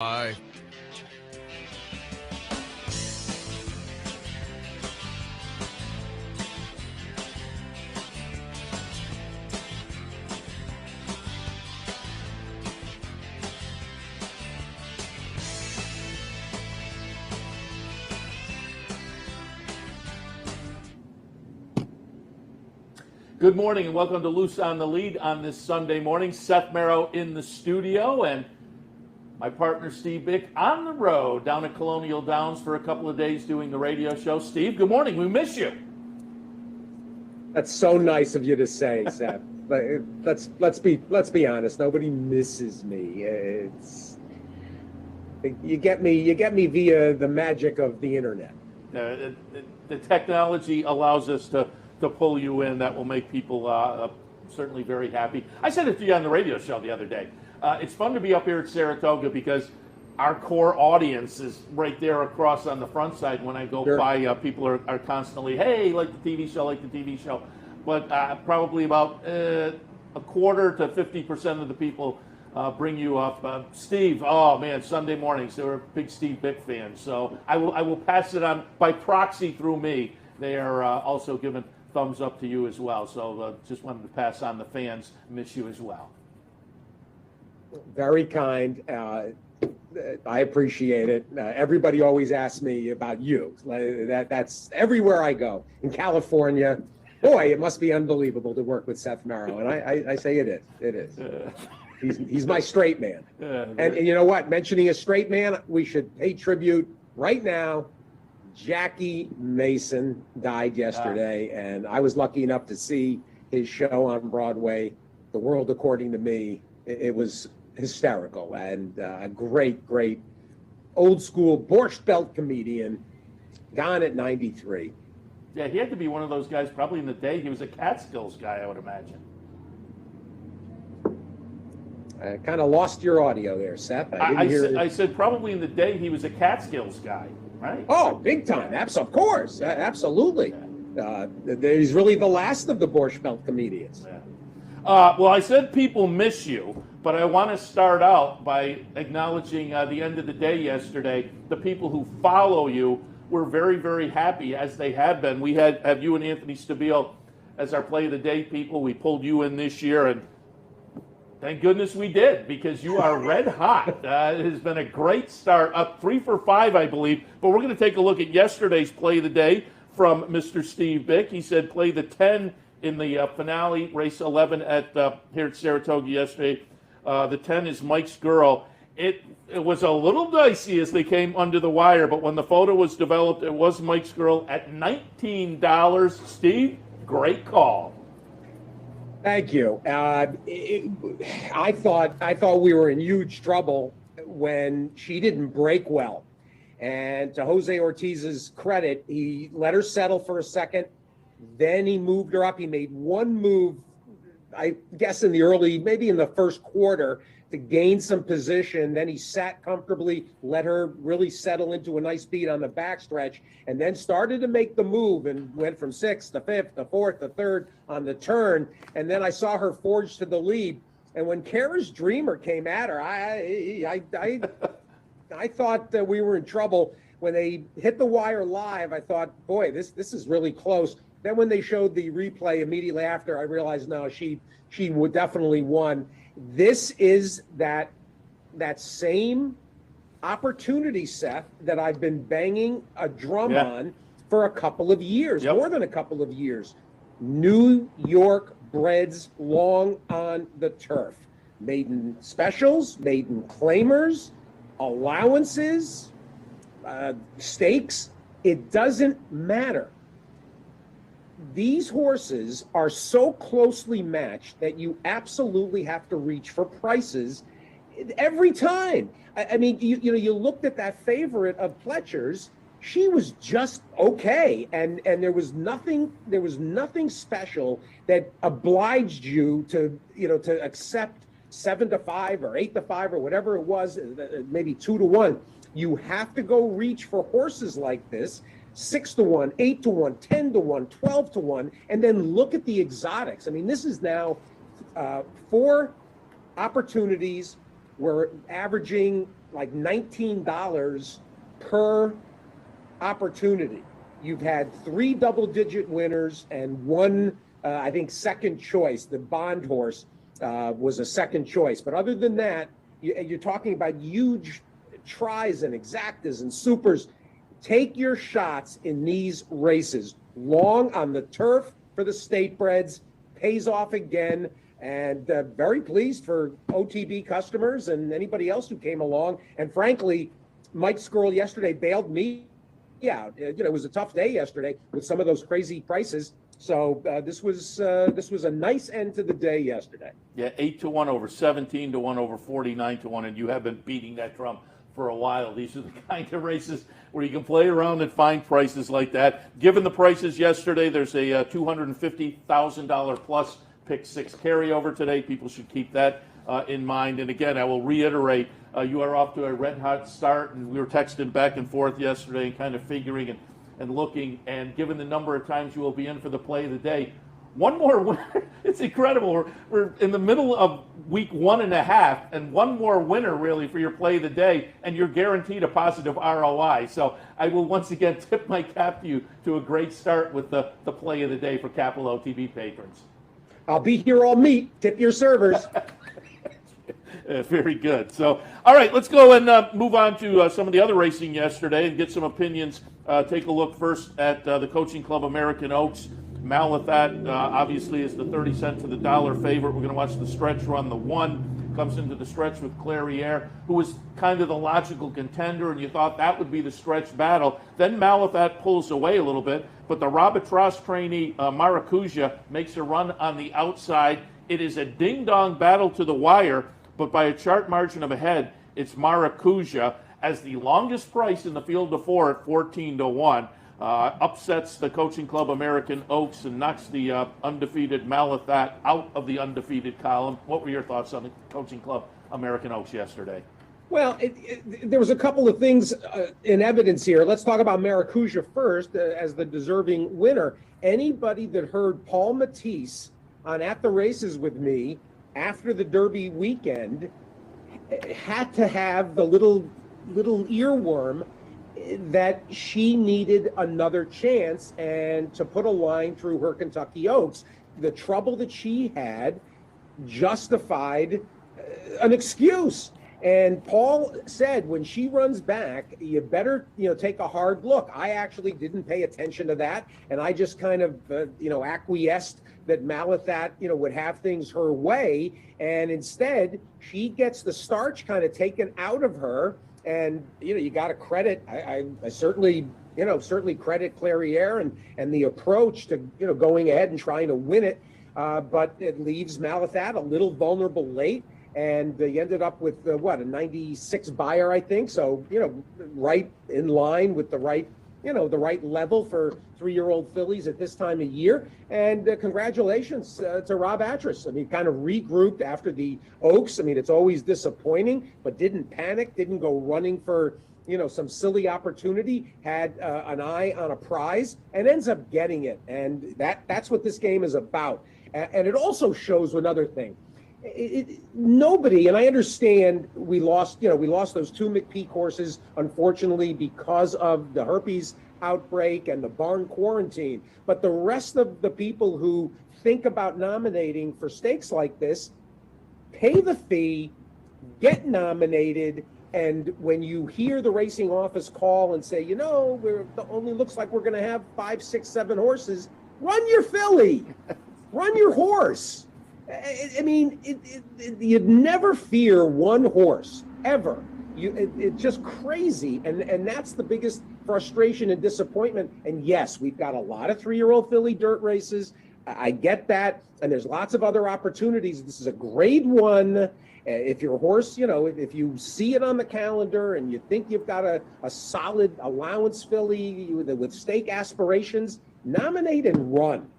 Aye. Good morning and welcome to Loose on the Lead on this Sunday morning. Seth Merrow in the studio and my partner Steve Bick on the road down at Colonial Downs for a couple of days doing the radio show. Steve, good morning. We miss you. That's so nice of you to say, Seth. But let's be honest. Nobody misses me. You get me via the magic of the internet. The technology allows us to pull you in. That will make people certainly very happy. I said it to you on the radio show the other day. It's fun to be up here at Saratoga because our core audience is right there across on the front side. When I go by, people are constantly, hey, like the TV show. But probably about a quarter to 50% of the people bring you up. Steve, oh man, Sunday mornings, they were big Steve Bick fans. So I will pass it on by proxy through me. They are also giving thumbs up to you as well. So just wanted to pass on the fans miss you as well. Very kind. I appreciate it. Everybody always asks me about you. That's everywhere I go. In California, boy, it must be unbelievable to work with Seth Merrow. And I say it is. It is. He's my straight man. And you know what? Mentioning a straight man, we should pay tribute right now. Jackie Mason died yesterday, and I was lucky enough to see his show on Broadway, The World According to Me. It was hysterical, and a great old school Borscht Belt comedian, gone at 93. Yeah, he had to be one of those guys probably in the day. He was a Catskills guy, I would imagine. I kind of lost your audio there, Seth. I said probably in the day he was a Catskills guy, right? Oh, big time. Of course. Absolutely. He's really the last of the Borscht Belt comedians. Yeah. Well, I said people miss you, but I want to start out by acknowledging the end of the day yesterday. The people who follow you were very, very happy, as they have been. We have you and Anthony Stabile as our play of the day people. We pulled you in this year, and thank goodness we did, because you are red hot. It has been a great start, up 3 for 5, I believe. But we're going to take a look at yesterday's play of the day from Mr. Steve Bick. He said play the 10 in the finale, race 11 here at Saratoga yesterday. The 10 is Mike's Girl. It was a little dicey as they came under the wire, but when the photo was developed, it was Mike's Girl at $19. Steve, great call. Thank you. I thought we were in huge trouble when she didn't break well. And to Jose Ortiz's credit, he let her settle for a second. Then he moved her up. He made one move, I guess maybe in the first quarter, to gain some position. Then he sat comfortably, let her really settle into a nice beat on the backstretch, and then started to make the move and went from 6th to 5th to 4th to 3rd on the turn. And then I saw her forge to the lead. And when Kara's Dreamer came at her, I thought that we were in trouble. When they hit the wire live, I thought, boy, this is really close. Then when they showed the replay immediately after, I realized, no, she would definitely won. This is that same opportunity, Seth, that I've been banging a drum on for a couple of years, more than a couple of years. New York breds long on the turf. Maiden specials, maiden claimers, allowances, stakes. It doesn't matter. These horses are so closely matched that you absolutely have to reach for prices every time. I mean, you looked at that favorite of Fletcher's. She was just okay, and there was nothing special that obliged you to accept 7 to 5 or 8 to 5 or whatever it was, maybe 2 to 1. You have to go reach for horses like this. 6 to 1, 8 to 1, 10 to 1, 12 to 1, and then look at the exotics. I mean, this is now 4 opportunities. We're averaging like $19 per opportunity. You've had 3 double-digit winners and one, I think, second choice. The Bond horse was a second choice. But other than that, you're talking about huge tries and exactas and supers. Take your shots in these races. Long on the turf for the state breds, pays off again. And very pleased for OTB customers and anybody else who came along. And frankly, Mike Skrull yesterday bailed me out. It was a tough day yesterday with some of those crazy prices. So this was a nice end to the day yesterday. Yeah, 8-1 over 17-1 over 49-1, and you have been beating that drum for a while. These are the kind of races where you can play around and find prices like that. Given the prices yesterday, there's a $250,000 plus pick 6 carryover today. People should keep that in mind. And again, I will reiterate, you are off to a red hot start, and we were texting back and forth yesterday and kind of figuring and looking, and given the number of times you will be in for the play of the day, one more winner. It's incredible. We're in the middle of week 1.5, and one more winner really for your play of the day, and you're guaranteed a positive ROI. So I will once again tip my cap to you to a great start with the play of the day for Capital OTB patrons. I'll be here all meet. Tip your servers. Very good. So, all right, let's go and move on to some of the other racing yesterday and get some opinions. Take a look first at the Coaching Club American Oaks. Malathat obviously is the 30 cent to the dollar favorite. We're going to watch the stretch run. The 1 comes into the stretch with Clairiere, who was kind of the logical contender, and you thought that would be the stretch battle. Then Malathat pulls away a little bit, but the Robitrasse trainee Maracuja makes a run on the outside. It is a ding-dong battle to the wire, but by a chart margin of ahead, it's Maracuja as the longest price in the field of 4 at 14-1. Upsets the Coaching Club American Oaks and knocks the undefeated Malathat out of the undefeated column. What were your thoughts on the Coaching Club American Oaks yesterday? Well, there was a couple of things in evidence here. Let's talk about Maracuja first as the deserving winner. Anybody that heard Paul Matisse on At the Races with me after the Derby weekend had to have the little earworm that she needed another chance and to put a line through her Kentucky Oaks. The trouble that she had justified an excuse. And Paul said, when she runs back, you better, take a hard look. I actually didn't pay attention to that. And I just kind of, acquiesced that Malathat, would have things her way. And instead, she gets the starch kind of taken out of her. And, you got to credit, I certainly credit Clairiere and the approach to, going ahead and trying to win it. But it leaves Malathat a little vulnerable late. And they ended up with, a 96 buyer, I think. So, right in line with the right level for 3-year-old fillies at this time of year. And congratulations to Rob Atras. I mean, kind of regrouped after the Oaks. I mean, it's always disappointing, but didn't panic, didn't go running for, some silly opportunity, had an eye on a prize and ends up getting it. And that's what this game is about. And it also shows another thing. Nobody, and I understand we lost those 2 McPeak horses, unfortunately, because of the herpes outbreak and the barn quarantine. But the rest of the people who think about nominating for stakes like this, pay the fee, get nominated, and when you hear the racing office call and say, it only looks like we're going to have 5, 6, 7 horses, run your filly, run your horse. I mean, you'd never fear one horse, ever. It's just crazy. And that's the biggest frustration and disappointment. And yes, we've got a lot of 3-year-old filly dirt races. I get that. And there's lots of other opportunities. This is a grade 1. If your horse, if you see it on the calendar and you think you've got a solid allowance filly with stake aspirations, nominate and run.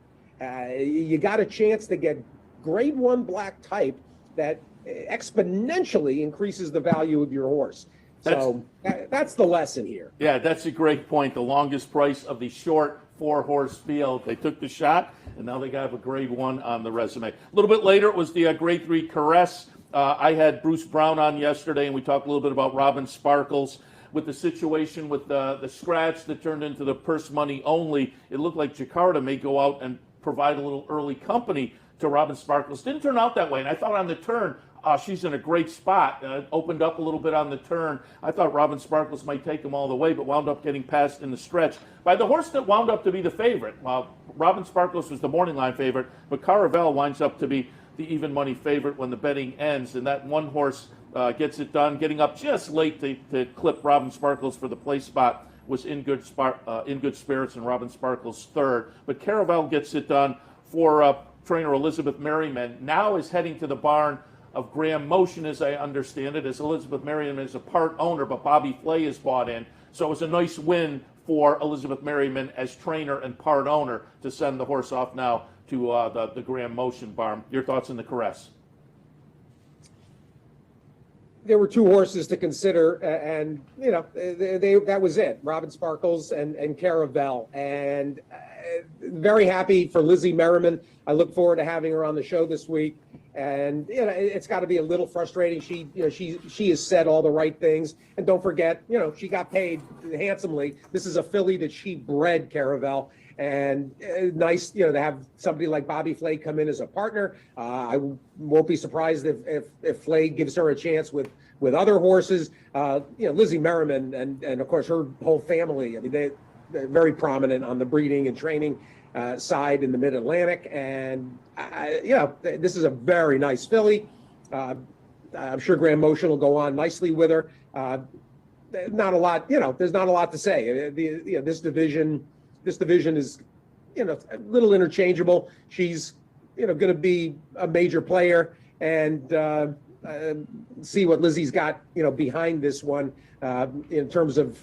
You got a chance to get grade 1 black type that exponentially increases the value of your horse. So that's the lesson here. Yeah, that's a great point. The longest price of the short 4-horse field. They took the shot, and now they got a grade 1 on the resume. A little bit later, it was the grade 3 Caress. I had Bruce Brown on yesterday, and we talked a little bit about Robin Sparkles. With the situation with the scratch that turned into the purse money only, it looked like Jakarta may go out and provide a little early company to Robin Sparkles. Didn't turn out that way, and I thought on the turn, she's in a great spot. Opened up a little bit on the turn. I thought Robin Sparkles might take him all the way, but wound up getting passed in the stretch by the horse that wound up to be the favorite. Robin Sparkles was the morning line favorite, but Caravel winds up to be the even money favorite when the betting ends, and that one horse gets it done, getting up just late to clip Robin Sparkles for the place spot was in good spirits, and Robin Sparkles third. But Caravel gets it done for trainer Elizabeth Merriman. Now is heading to the barn of Graham Motion, as I understand it, as Elizabeth Merriman is a part owner, but Bobby Flay is bought in. So it was a nice win for Elizabeth Merriman as trainer and part owner to send the horse off now to the Graham Motion barn. Your thoughts on the Caress? There were two horses to consider, and that was it. Robin Sparkles and Caravel, and very happy for Lizzie Merriman. I look forward to having her on the show this week, and it's got to be a little frustrating. She has said all the right things, and don't forget, she got paid handsomely. This is a filly that she bred, Caravel. And nice, to have somebody like Bobby Flay come in as a partner. I won't be surprised if Flay gives her a chance with other horses. Lizzie Merriman and of course her whole family. I mean, they're very prominent on the breeding and training side in the Mid-Atlantic. And this is a very nice filly. I'm sure Graham Motion will go on nicely with her. Not a lot, there's not a lot to say. This division is, a little interchangeable. She's, going to be a major player, and see what Lizzie's got, behind this one in terms of,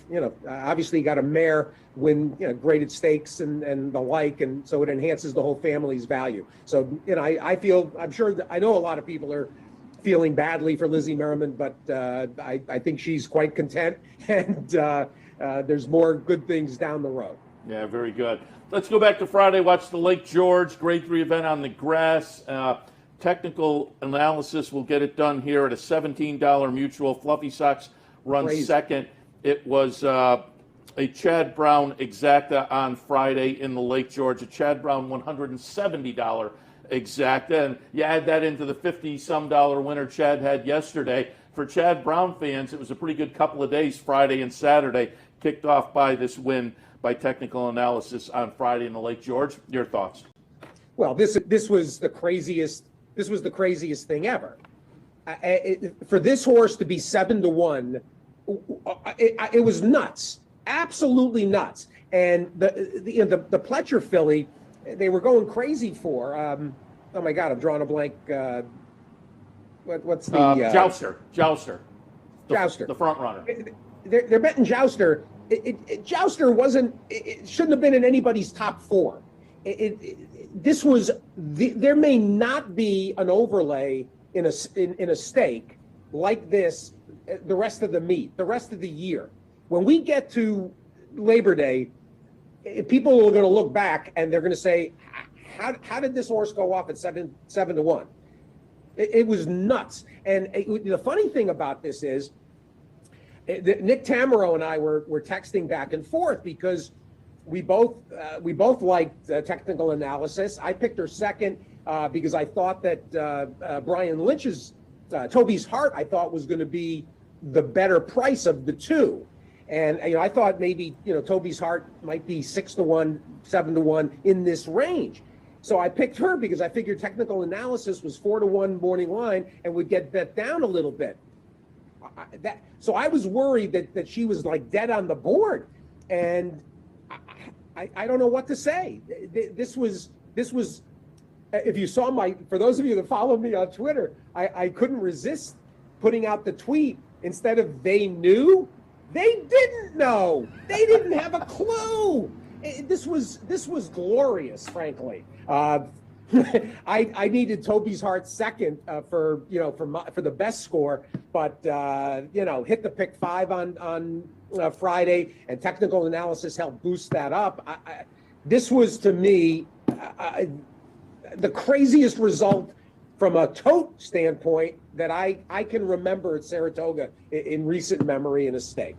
obviously got a mare win, graded stakes and the like, and so it enhances the whole family's value. So, I know a lot of people are feeling badly for Lizzie Merriman, but I think she's quite content, and there's more good things down the road. Yeah, very good. Let's go back to Friday. Watch the Lake George Grade 3 event on the grass. Technical analysis will get it done here at a $17 mutual. Fluffy Socks runs second. It was a Chad Brown exacta on Friday in the Lake George. A Chad Brown $170 exacta. And you add that into the $50-some winner Chad had yesterday. For Chad Brown fans, it was a pretty good couple of days, Friday and Saturday, kicked off by this win by technical analysis on Friday in the Lake George. Your thoughts? Well, this was the craziest. This was the craziest thing ever. For this horse to be 7-1, it was nuts, absolutely nuts. And the Pletcher filly, they were going crazy for. Oh my God, I'm drawing a blank. What's the Jouster? Jouster, the front runner. They're betting Jouster. Jouster wasn't. It shouldn't have been in anybody's top four. This was. There may not be an overlay in a stake like this the rest of the meet, the rest of the year. When we get to Labor Day, people are going to look back and they're going to say, "How did this horse go off at 7-1?" It was nuts. And the funny thing about this is, Nick Tamaro and I were texting back and forth because we both liked technical analysis. I picked her second because I thought that Brian Lynch's Toby's Heart I thought was going to be the better price of the two, and I thought maybe Toby's Heart might be 6-1, 7-1 in this range. So I picked her because I figured technical analysis was 4-1 morning line and would get bet down a little bit. So I was worried that she was like dead on the board, and I don't know what to say. This was. If you saw for those of you that follow me on Twitter, I couldn't resist putting out the tweet instead of "they knew." They didn't know. They didn't have a clue. This was glorious, frankly. I needed Toby's Heart second for the best score, but hit the pick 5 on Friday, and technical analysis helped boost that up. This was to me the craziest result from a tote standpoint that I can remember at Saratoga in recent memory in a stake.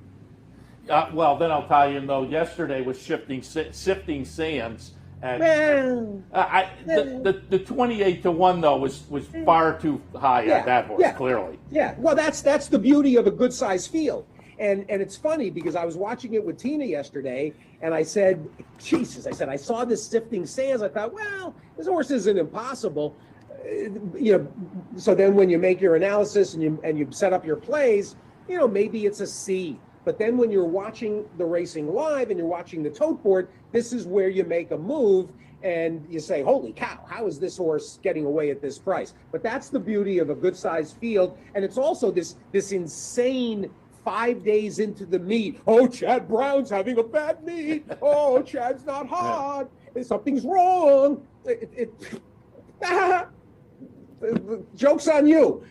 Well, then I'll tell you, though, yesterday was sifting sands. And the 28-1 though was far too high on that horse, clearly. Yeah, well, that's the beauty of a good sized field, and it's funny because I was watching it with Tina yesterday, and I said, Jesus, I said I saw this sifting sands. I thought, well, this horse isn't impossible, So then when you make your analysis and you set up your plays, maybe it's a C. But then when you're watching the racing live and you're watching the tote board, this is where you make a move and you say, holy cow, how is this horse getting away at this price? But that's the beauty of a good sized field. And it's also this insane 5 days into the meet. Oh, Chad Brown's having a bad meet. Oh, Chad's not hot. Something's wrong. Joke's on you.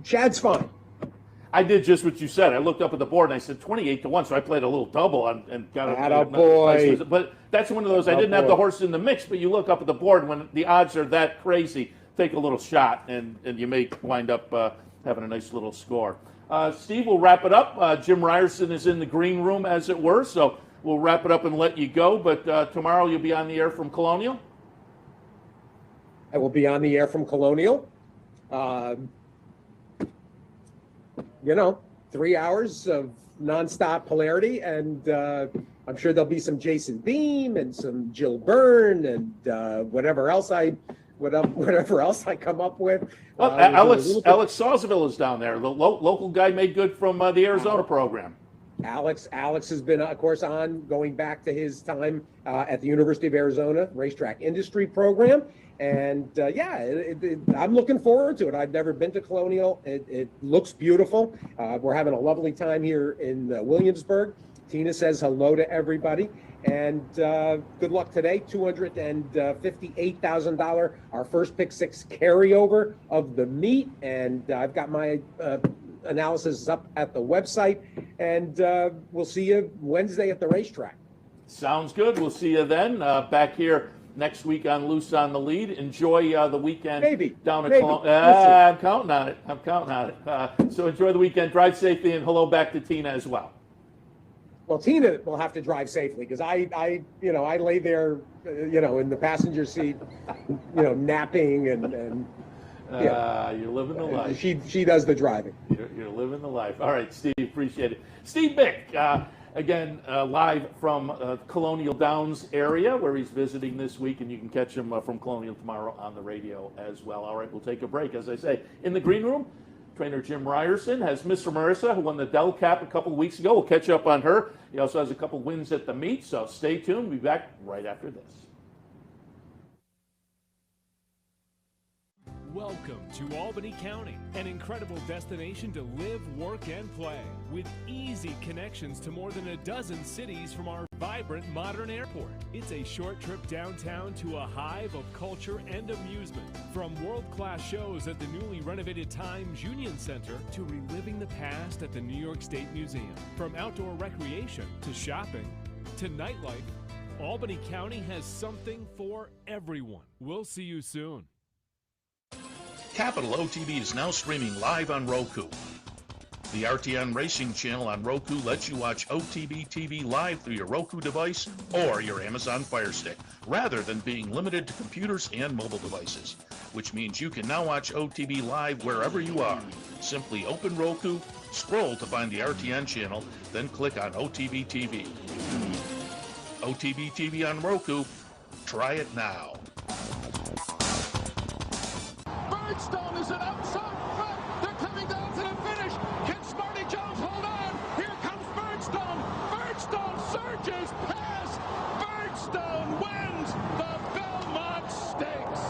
Chad's fine. I did just what you said. I looked up at the board and I said 28-1, so I played a little double and got a boy. But that's one of those. I didn't have the horse in the mix, but you look up at the board when the odds are that crazy. Take a little shot and you may wind up having a nice little score. Steve, we'll wrap it up. Jim Ryerson is in the green room, as it were, so we'll wrap it up and let you go. But tomorrow you'll be on the air from Colonial. I will be on the air from Colonial. 3 hours of nonstop polarity, and I'm sure there'll be some Jason Beam and some Jill Byrne and whatever else I come up with. Well, Alex Sausville is down there. The local guy made good from the Arizona program. Alex has been, of course, on going back to his time at the University of Arizona Racetrack Industry Program. And I'm looking forward to it. I've never been to Colonial. It looks beautiful. We're having a lovely time here in Williamsburg. Tina says hello to everybody. And good luck today. $258,000, our first pick six carryover of the meet. And I've got my analysis up at the website. And we'll see you Wednesday at the racetrack. Sounds good. We'll see you then back here next week on Loose on the Lead. Enjoy the weekend down at Colonial. I'm counting on it. So enjoy the weekend. Drive safely, and hello back to Tina as well. Well, Tina will have to drive safely because I lay there, in the passenger seat, napping and you're living the life. She does the driving. You're living the life. All right, Steve, appreciate it. Steve Bick, again, live from Colonial Downs area where he's visiting this week, and you can catch him from Colonial tomorrow on the radio as well. All right, we'll take a break. As I say, in the green room, trainer Jim Ryerson has Mr. Marissa, who won the Dell Cap a couple of weeks ago. We'll catch up on her. He also has a couple wins at the meet, so stay tuned. We'll be back right after this. Welcome to Albany County, an incredible destination to live, work, and play, with easy connections to more than a dozen cities from our vibrant modern airport. It's a short trip downtown to a hive of culture and amusement, from world-class shows at the newly renovated Times Union Center to reliving the past at the New York State Museum. From outdoor recreation to shopping to nightlife, Albany County has something for everyone. We'll see you soon. Capital OTB is now streaming live on Roku. The RTN Racing channel on Roku lets you watch OTB TV live through your Roku device or your Amazon Fire Stick, rather than being limited to computers and mobile devices, which means you can now watch OTB live wherever you are. Simply open Roku, scroll to find the RTN channel, then click on OTB TV. OTB TV on Roku. Try it now. Birdstone is an outside front. They're coming down to the finish. Can Smarty Jones hold on? Here comes Birdstone. Birdstone surges past. Birdstone wins the Belmont Stakes.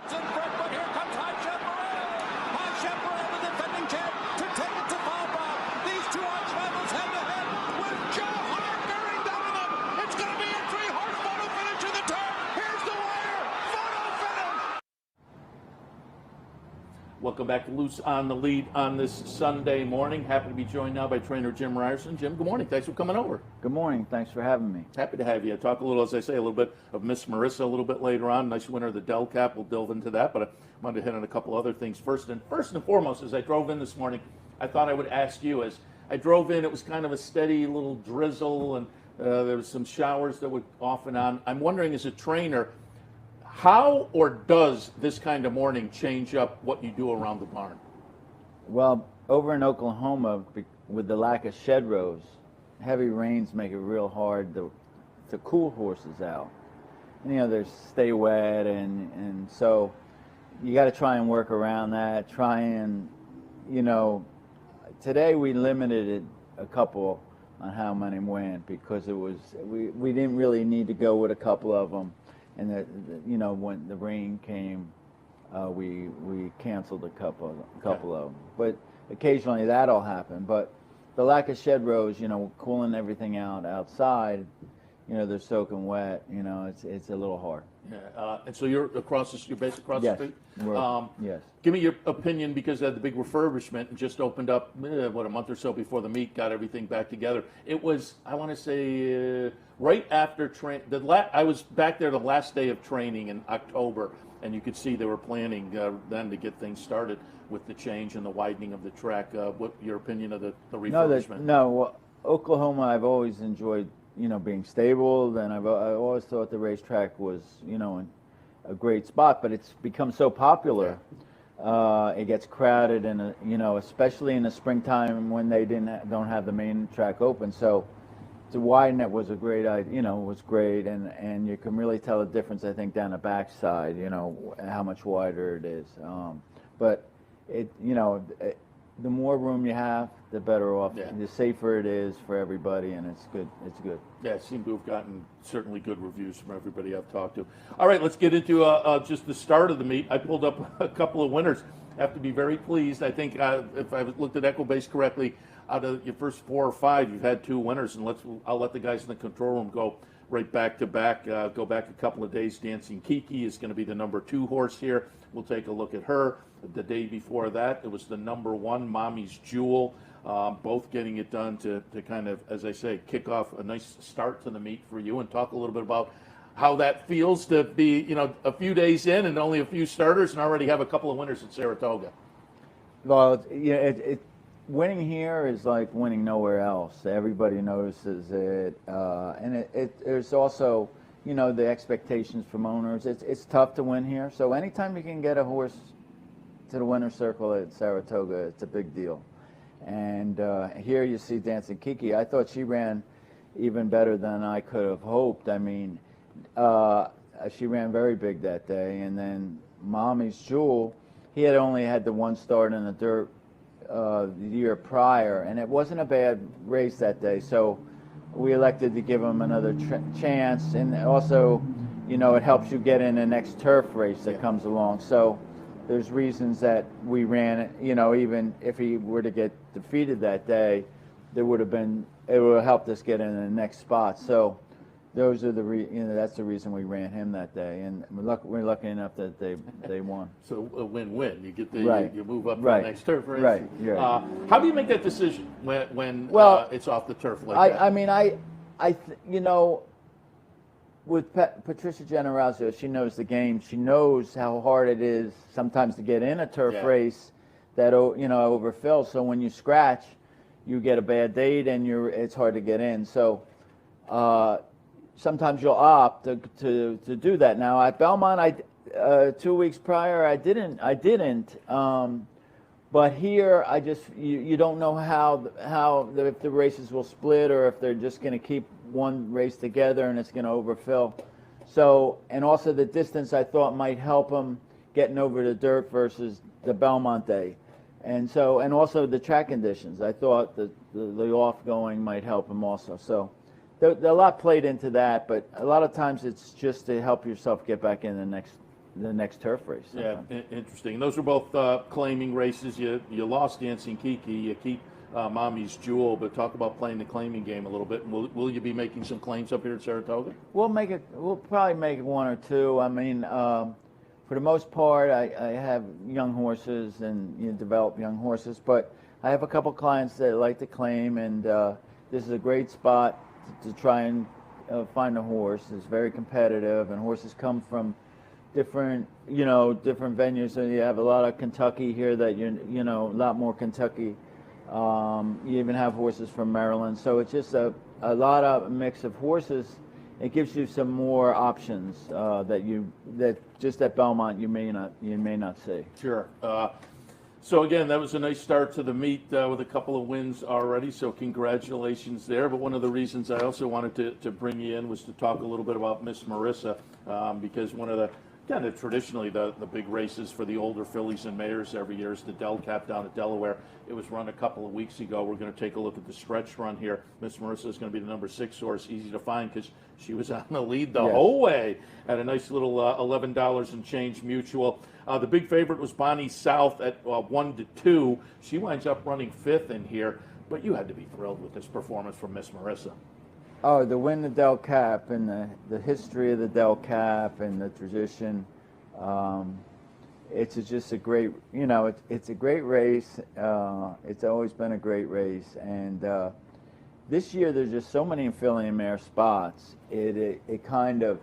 In front, but here comes High Chaparral. High Chaparral, the defending champ, to take it to Bob. These two arch rivals head to head with Joe Hart bearing down on them. It's going to be a three-horse photo finish in the turn. Here's the wire. Photo finish. Welcome back to Loose on the Lead on this Sunday morning. Happy to be joined now by Trainer Jim Ryerson. Jim, good morning. Thanks for coming over. Good morning. Thanks for having me. Happy to have you. Talk a little, as I say, a little bit of Miss Marissa a little bit later on. Nice winner of the Dell Cap. We'll delve into that, but I wanted to hit on a couple other things first. And foremost, as I drove in this morning, I thought I would ask you. As I drove in, it was kind of a steady little drizzle, and there was some showers that were off and on. I'm wondering, as a trainer, how or does this kind of morning change up what you do around the barn? Well, over in Oklahoma, with the lack of shed rows, heavy rains make it real hard to cool horses out. And, you know, they stay wet, and so you got to try and work around that. Try and, you know, today we limited it a couple on how many went because it was we didn't really need to go with a couple of them. And you know, when the rain came, we canceled a couple of them. But occasionally that'll happen. But the lack of shed rows, you know, cooling everything out outside, you know, they're soaking wet. You know, it's a little hard. Yeah, and so you're based across the street. Yes. Give me your opinion, because the big refurbishment just opened up a month or so before the meet got everything back together. It was, I want to say, right after I was back there the last day of training in October, and you could see they were planning then to get things started with the change and the widening of the track. What your opinion of the refurbishment? Well, Oklahoma, I've always enjoyed, you know, being stable, and I always thought the racetrack was, you know, a great spot, but it's become so popular. It gets crowded, and you know, especially in the springtime when they don't have the main track open. So to widen it was a great idea, you know, was great, and you can really tell the difference, I think, down the backside, you know, how much wider it is. But it, you know, the more room you have, the better off. Yeah. The safer it is for everybody, and it's good. It's good. Yeah, it seemed to have gotten certainly good reviews from everybody I've talked to. All right, let's get into just the start of the meet. I pulled up a couple of winners. I have to be very pleased. I think if I looked at Equibase correctly, out of your first 4 or 5, you've had 2 winners, and I'll let the guys in the control room go right back to back. Go back a couple of days. Dancing Kiki is going to be the number 2 horse here. We'll take a look at her. The day before that, it was the number 1, Mommy's Jewel. Both getting it done to kind of, as I say, kick off a nice start to the meet for you, and talk a little bit about how that feels to be, you know, a few days in and only a few starters and already have a couple of winners at Saratoga. Well, yeah, winning here is like winning nowhere else. Everybody notices it, and there's also, you know, the expectations from owners. It's tough to win here, so anytime you can get a horse to the winner's circle at Saratoga, it's a big deal. And here you see Dancing Kiki. I thought she ran even better than I could have hoped. I mean, she ran very big that day. And then Mommy's Jewel, he had only had the 1 start in the dirt the year prior, and it wasn't a bad race that day. So we elected to give him another chance. And also, you know, it helps you get in the next turf race that comes along. So there's reasons that we ran it, you know, even if he were to get defeated that day, it would have helped us get in the next spot. So those are that's the reason we ran him that day, and we're lucky enough that they won. So a win-win. You get you move up to right. the next turf race. Right. Yeah. How do you make that decision when it's off the turf like that? I mean, you know, with Patricia Generazio, she knows the game. She knows how hard it is sometimes to get in a turf race that, you know, overfills. So when you scratch, you get a bad date and it's hard to get in. So sometimes you'll opt to do that. Now at Belmont, 2 weeks prior, I didn't. But here, you don't know how if the races will split or if they're just going to keep one race together and it's going to overfill. So, and also the distance I thought might help them getting over the dirt versus the Belmont day. And so, and also the track conditions. I thought the off going might help them also. So a lot played into that, but a lot of times it's just to help yourself get back in the next turf race. Sometimes. Yeah, interesting. Those are both claiming races. You lost Dancing Kiki. You keep Mommy's Jewel, but talk about playing the claiming game a little bit. Will you be making some claims up here at Saratoga? We'll probably make 1 or 2. I mean, for the most part, I have young horses and develop young horses, but I have a couple clients that like to claim, and this is a great spot to try and find a horse. It's very competitive, and horses come from different venues. So you have a lot of Kentucky here that a lot more Kentucky. You even have horses from Maryland. So it's just a lot of mix of horses. It gives you some more options that just at Belmont you may not see. Sure. So again, that was a nice start to the meet with a couple of wins already. So congratulations there. But one of the reasons I also wanted to bring you in was to talk a little bit about Miss Marissa, because one of the kind of traditionally the big races for the older fillies and mares every year is the Del Cap down at Delaware. It was run a couple of weeks ago. We're going to take a look at the stretch run here. Miss Marissa is going to be the number 6 horse, easy to find because she was on the lead the whole way at a nice little $11 and change mutual. The big favorite was Bonnie South at 1-2. She winds up running 5th in here, but you had to be thrilled with this performance from Miss Marissa. Oh, to win the Del Cap and the history of the Del Cap and the tradition, it's just a great, it's a great race. It's always been a great race, and this year there's just so many filly and mare spots. It kind of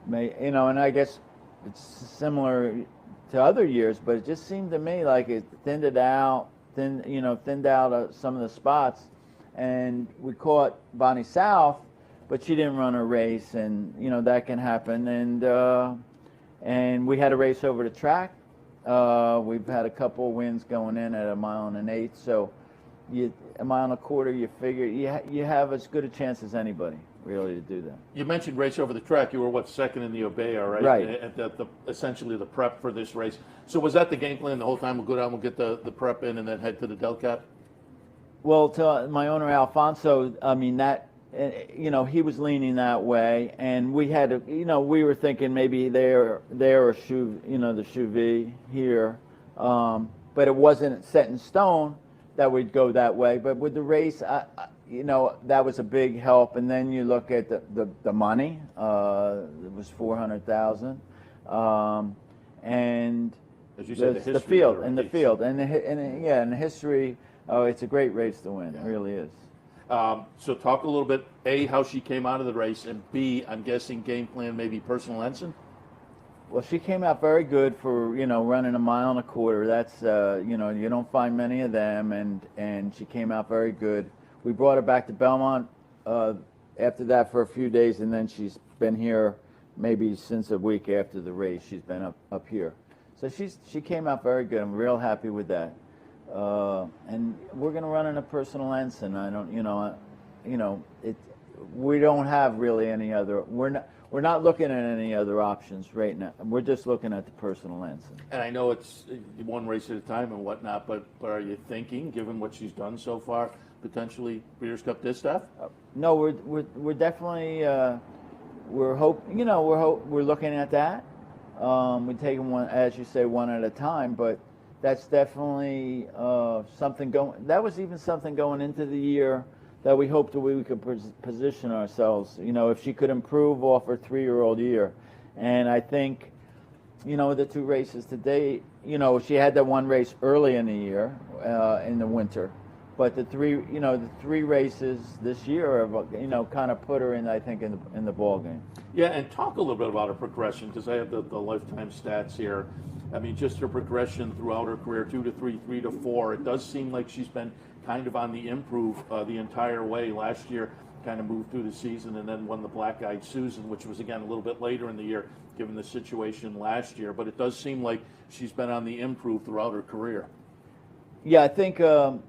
may, and I guess it's similar to other years, but it just seemed to me like it thinned out some of the spots. And we caught Bonnie South, but she didn't run a race, and that can happen. And we had a race over the track. We've had a couple wins going in at 1 1/8 miles, so 1.25 miles, you figure you have as good a chance as anybody really to do that. You mentioned race over the track. You were second in the Obeah, right? Right. At essentially the prep for this race. So was that the game plan the whole time? We'll go down, we'll get the prep in, and then head to the Del Cap? Well, to my owner Alfonso, I mean that, he was leaning that way, and we had to, we were thinking maybe there or the Chuvie here, but it wasn't set in stone that we'd go that way. But with the race, that was a big help. And then you look at the money, it was $400,000, and as you said, the field and the history. Oh, it's a great race to win. It really is. So talk a little bit, A, how she came out of the race, and B, I'm guessing game plan, maybe personal ensign? Well, she came out very good for, running 1.25 miles. That's, you don't find many of them, and she came out very good. We brought her back to Belmont after that for a few days, and then she's been here maybe since a week after the race. She's been up here. So she came out very good. I'm real happy with that. And we're going to run in a personal ensign. I don't, we don't have really any other. We're not looking at any other options right now. We're just looking at the personal ensign. And I know it's one race at a time and whatnot, but are you thinking, given what she's done so far, potentially Breeders' Cup Distaff? No, we're definitely we're looking at that. We're taking one, as you say, one at a time, but. That's definitely something going. That was even something going into the year that we hoped that we could position ourselves. If she could improve off her 3-year-old year, and I think, the 2 races today. She had that one race early in the year, in the winter, but the 3 races this year have, kind of put her in, I think, in the ball game. Yeah, and talk a little bit about her progression, because I have the lifetime stats here. I mean, just her progression throughout her career, 2 to 3, 3 to 4. It does seem like she's been kind of on the improve the entire way. Last year, kind of moved through the season and then won the Black Eyed Susan, which was, again, a little bit later in the year, given the situation last year. But it does seem like she's been on the improve throughout her career. Yeah, I think early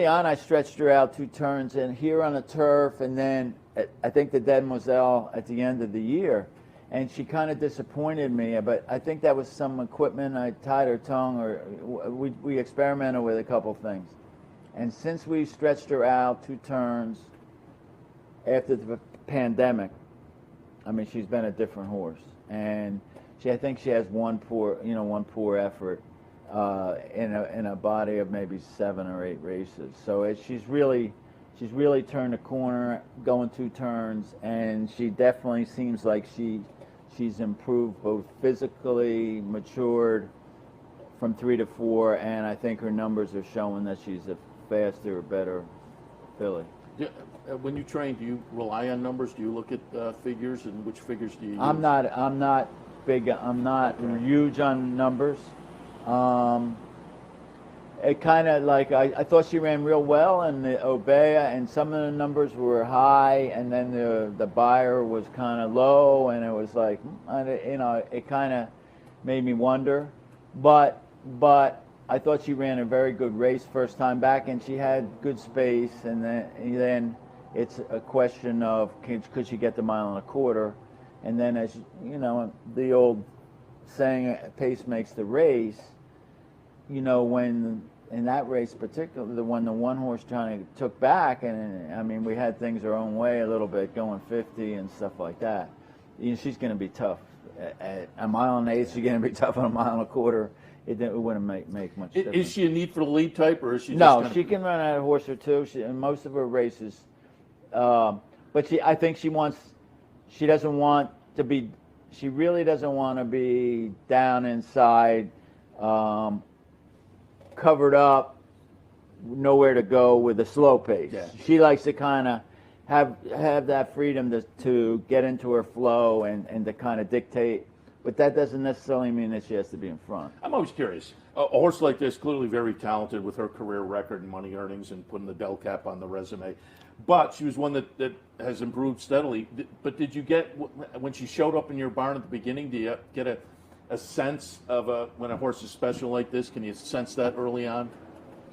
on I stretched her out 2 turns, and here on the turf, and then I think the Demoiselle at the end of the year. And she kind of disappointed me, but I think that was some equipment. I tied her tongue, or we experimented with a couple things. And since we stretched her out 2 turns after the pandemic, I mean, she's been a different horse. And I think she has one poor effort in a body of maybe 7 or 8 races. So she's really turned the corner, going 2 turns, and she definitely seems like she she's improved both physically, matured from 3 to 4, and I think her numbers are showing that she's a faster, better filly. Yeah, when you train, do you rely on numbers? Do you look at figures, and which figures do you use? I'm not huge on numbers. It kind of like I thought she ran real well in the Obeah, and some of the numbers were high, and then the buyer was kind of low, and it was like, it kind of made me wonder. But I thought she ran a very good race first time back, and she had good space, and then it's a question of could she get the 1.25 miles, and then, as you know, the old saying, pace makes the race. When in that race, particularly when the one horse took back, and I mean, we had things our own way a little bit, going 50 and stuff like that. She's going to be tough. At 1.8 miles, she's going to be tough on 1.25 miles. It wouldn't make much difference. Is she a need for the lead type, or is she? No, she can run out a horse or two in most of her races. But I think she doesn't want to be. She really doesn't want to be down inside. Covered up, nowhere to go with a slow pace. Yeah. She likes to kind of have that freedom to get into her flow and to kind of dictate, but that doesn't necessarily mean that she has to be in front. I'm always curious. A horse like this, clearly very talented with her career record and money earnings and putting the Del Cap on the resume, but she was one that has improved steadily. But did you get, when she showed up in your barn at the beginning, do you get a sense of when a horse is special like this? Can you sense that early on?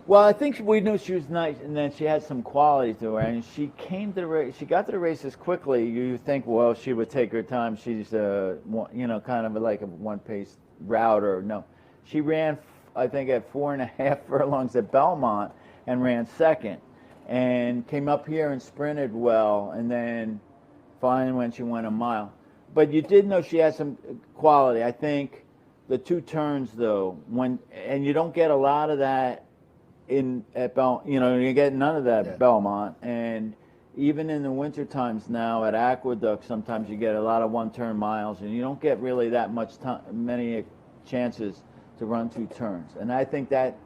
Well, I think we knew she was nice, and then she had some quality to her, and she came to the race. She got to the races quickly. You think, well, she would take her time. She's kind of like a one-pace router. No, she ran, I think, at 4.5 furlongs at Belmont and ran second, and came up here and sprinted well, and then finally when she went 1 mile. But you did know she had some quality. I think the 2 turns, though, and you don't get a lot of that at Belmont. You get none of that at Belmont. And even in the winter times now at Aqueduct, sometimes you get a lot of 1-turn miles, and you don't get really that many chances to run 2 turns. And I think that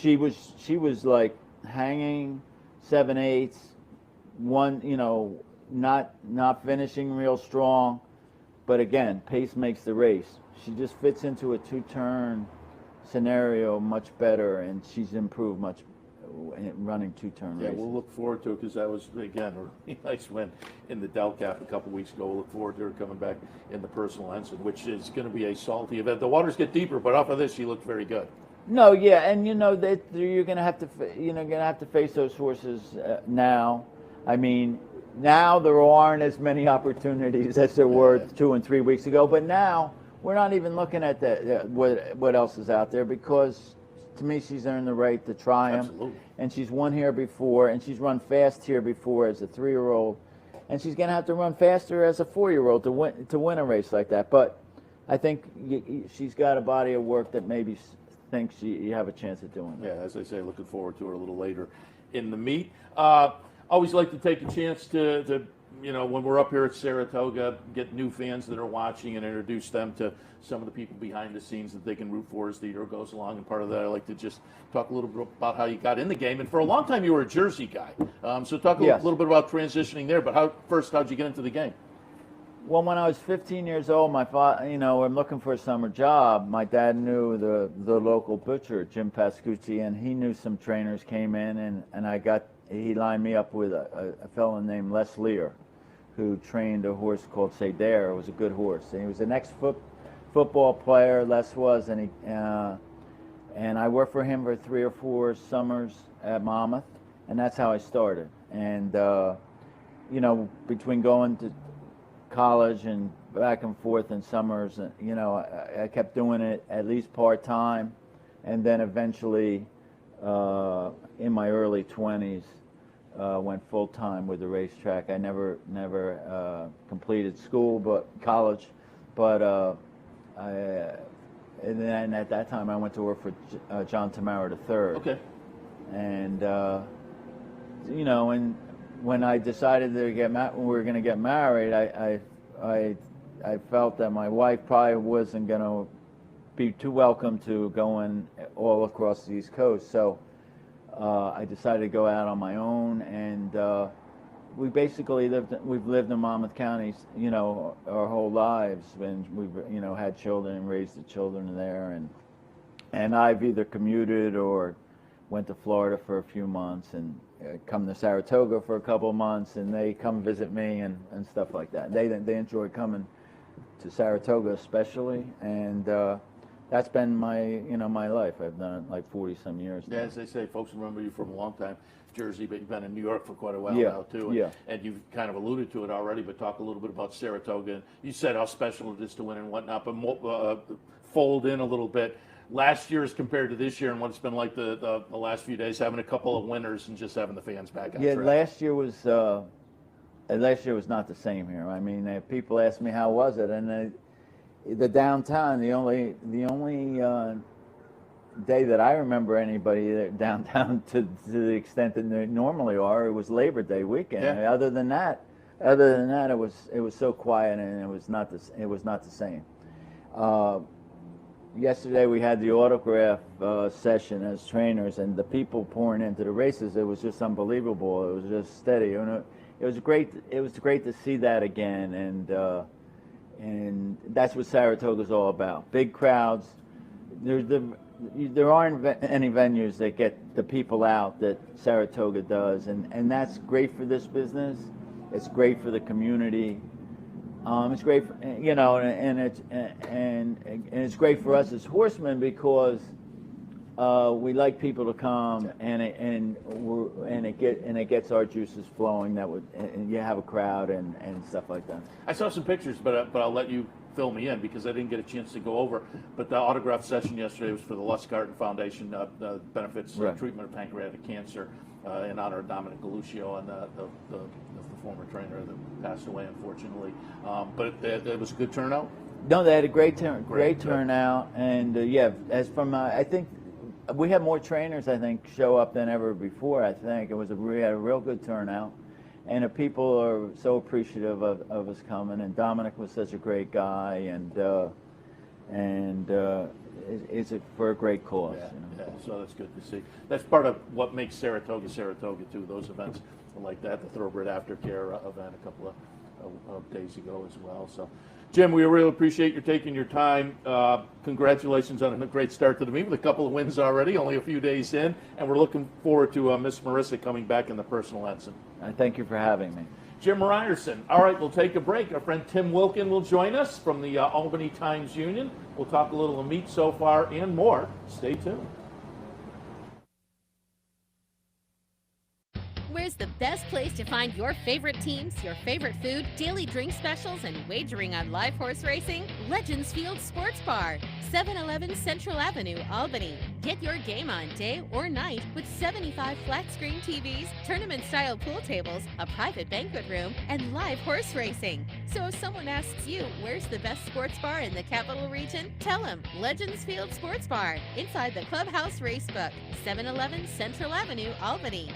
she was like hanging 7/8, not finishing real strong, but again, pace makes the race. She just fits into a 2-turn scenario much better, and she's improved much in running 2-turn races. Yeah, we'll look forward to it, because that was, again, a really nice win in the Del Cap a couple weeks ago. We'll look forward to her coming back in the Personal Ensign, which is going to be a salty event. The waters get deeper, but off of this, she looked very good. No, yeah, and that you're going to have to face those horses now. I mean, now there aren't as many opportunities as there were 2 and 3 weeks ago, but now we're not even looking at what else is out there, because to me she's earned the right to try them. Absolutely. And she's won here before, and she's run fast here before as a 3-year-old, and she's going to have to run faster as a 4-year-old to win a race like that. But I think she's got a body of work that maybe thinks you have a chance of doing that. Yeah, as I say, looking forward to her a little later in the meet. Always like to take a chance to when we're up here at Saratoga, get new fans that are watching and introduce them to some of the people behind the scenes that they can root for as the year goes along. And part of that, I like to just talk a little bit about how you got in the game. And for a long time, you were a Jersey guy. So talk a little bit about transitioning there. But how'd you get into the game? Well, when I was 15 years old, my father, I'm looking for a summer job. My dad knew the local butcher, Jim Pascucci, and he knew some trainers came in, and he lined me up with a fellow named Les Lear, who trained a horse called Sadair. It was a good horse, and he was an ex-football player. Les was, and I worked for him for 3 or 4 summers at Monmouth, and that's how I started. And between going to college and back and forth in summers, I kept doing it at least part-time, and then eventually in my early 20s went full-time with the racetrack. I never completed college, but and then at that time I went to work for John Tamara III. Okay. And and when I decided to we were going to get married, I I felt that my wife probably wasn't going to be too welcome to going all across the East Coast. So I decided to go out on my own, and we basically we've lived in Monmouth County, our whole lives, and we've, had children and raised the children there, and I've either commuted or went to Florida for a few months and come to Saratoga for a couple of months, and they come visit me and stuff like that. They enjoy coming to Saratoga especially, and that's been my my life. I've done it like 40 some years now. Yeah, as they say, folks remember you from a long time, Jersey, but you've been in New York for quite a while Yeah, now too. yeah. And you've kind of alluded to it already, but talk a little bit about Saratoga. You said how special it is to win and whatnot, but fold in a little bit. Last year as compared to this year, and what it's been like the last few days, having a couple of winners and just having the fans back on track. Last year was not the same here. I mean, people ask me how was it, and the downtown, the only day that I remember anybody there downtown to the extent that they normally are, it was Labor Day weekend. Yeah. Other than that, it was so quiet, and it was not the same. Yesterday we had the autograph session as trainers, and the people pouring into the races, it was just unbelievable. It was just steady. It was great. It was great to see that again, and that's what Saratoga's all about. Big crowds. There aren't any venues that get the people out that Saratoga does, and that's great for this business. It's great for the community. It's great, and it's great for us as horsemen because we like people to come, and it gets our juices flowing. And you have a crowd and stuff like that. I saw some pictures, but I'll let you fill me in because I didn't get a chance to go over. But the autograph session yesterday was for the Lustgarten Foundation, benefits treatment of pancreatic cancer in honor of Dominic Galuccio and the former trainer that passed away, unfortunately. But it was a good turnout. No, they had a great turnout, and as from I think we had more trainers show up than ever before. I think we had a real good turnout, and the people are so appreciative of us coming. And Dominic was such a great guy, and it's for a great cause. Yeah, so that's good to see. That's part of what makes Saratoga too. Those events like that, the Thoroughbred Aftercare event a couple of days ago as well. So, Jim, we really appreciate you taking your time. Congratulations on a great start to the meet with a couple of wins already, only a few days in, and we're looking forward to Miss Marissa coming back in the personal ensign. Thank you for having me. Jim Ryerson. All right, we'll take a break. Our friend Tim Wilkin will join us from the Albany Times-Union. We'll talk a little of meet so far and more. Stay tuned. Where's the best place to find your favorite teams, your favorite food, daily drink specials, and wagering on live horse racing? Legends Field Sports Bar, 711 Central Avenue, Albany. Get your game on day or night with 75 flat-screen TVs, tournament-style pool tables, a private banquet room, and live horse racing. So if someone asks you, where's the best sports bar in the Capital Region? Tell them Legends Field Sports Bar, inside the Clubhouse Racebook, 711 Central Avenue, Albany.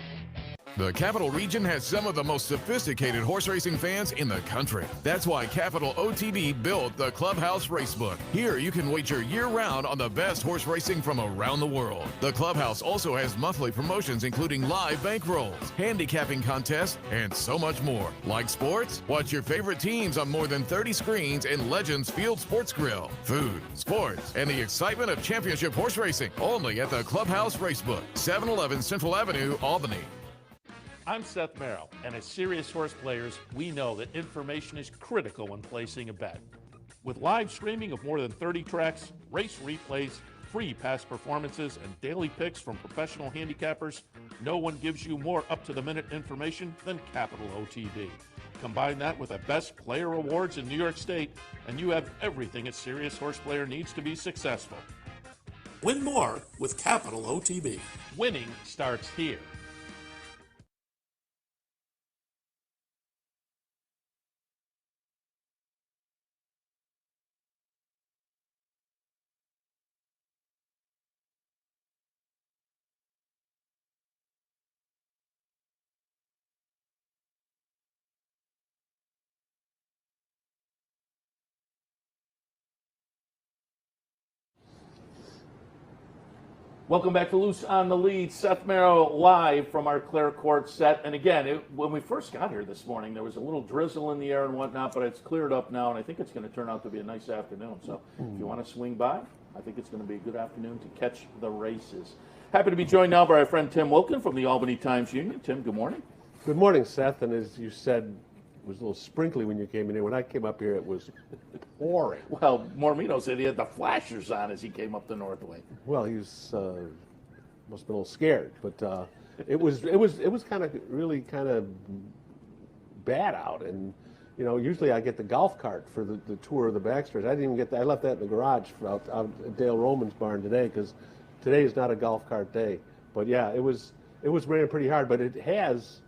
The Capital Region has some of the most sophisticated horse racing fans in the country. That's why Capital OTB built the Clubhouse Racebook. Here you can wager year-round on the best horse racing from around the world. The Clubhouse also has monthly promotions including live bankrolls, handicapping contests, and so much more. Like sports? Watch your favorite teams on more than 30 screens in Legends Field Sports Grill. Food, sports, and the excitement of championship horse racing. Only at the Clubhouse Racebook, 711 Central Avenue, Albany. I'm Seth Merrow, and as serious horse players, we know that information is critical when placing a bet. With live streaming of more than 30 tracks, race replays, free past performances, and daily picks from professional handicappers, no one gives you more up-to-the-minute information than Capital OTB. Combine that with the best player awards in New York State, and you have everything a serious horse player needs to be successful. Win more with Capital OTB. Winning starts here. Welcome back to Loose on the Lead. Seth Merrow live from our Clare Court set. And again, when we first got here this morning, there was a little drizzle in the air and whatnot, but it's cleared up now, and I think it's going to turn out to be a nice afternoon. So if you want to swing by, I think it's going to be a good afternoon to catch the races. Happy to be joined now by our friend Tim Wilkin from the Albany Times-Union. Tim, good morning. Good morning, Seth. And as you said, it was a little sprinkly when you came in here. When I came up here, it was pouring. Well, Mormino said he had the flashers on as he came up the Northway. Well, he was must have been a little scared, but it was kind of bad out. And you know, usually I get the golf cart for the tour of the backstretch. I didn't even get that. I left that in the garage out at Dale Roman's barn today because today is not a golf cart day. But yeah, it was raining pretty hard, but it has